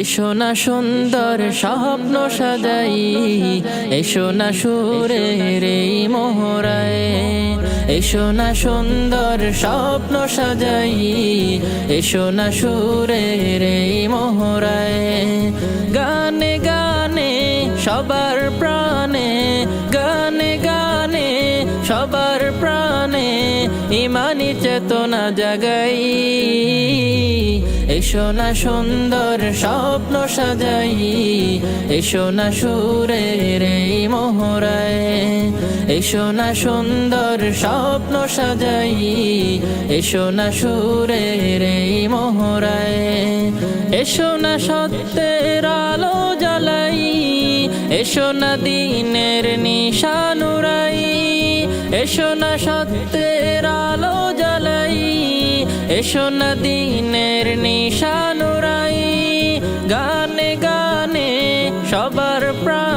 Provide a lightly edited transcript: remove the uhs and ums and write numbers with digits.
এসো না সুন্দর স্বপ্ন সাজাই, এসো না সুরের এই মোহরায়। এসো না সুন্দর স্বপ্ন সাজাই, এসো না সুরের এই মোহরায়। গানে গানে সবার প্রাণে, গানে গানে সবার প্রাণে ইমানি চেতনা জাগাই। এসো না সুন্দর স্বপ্ন সাজাই, এসো না সুরের এই মোহরায়। এসো না সুন্দর স্বপ্ন সাজাই, এসো না সুরের এই মোহরায়। এসো না সত্যের আলো জ্বালাই, এসো না দিনের নিশানুরাই। এসো না সত্যের আলো জ্বালাই, এসো না দিনের নিশানুরাই। গানে গানে সবার প্রাণ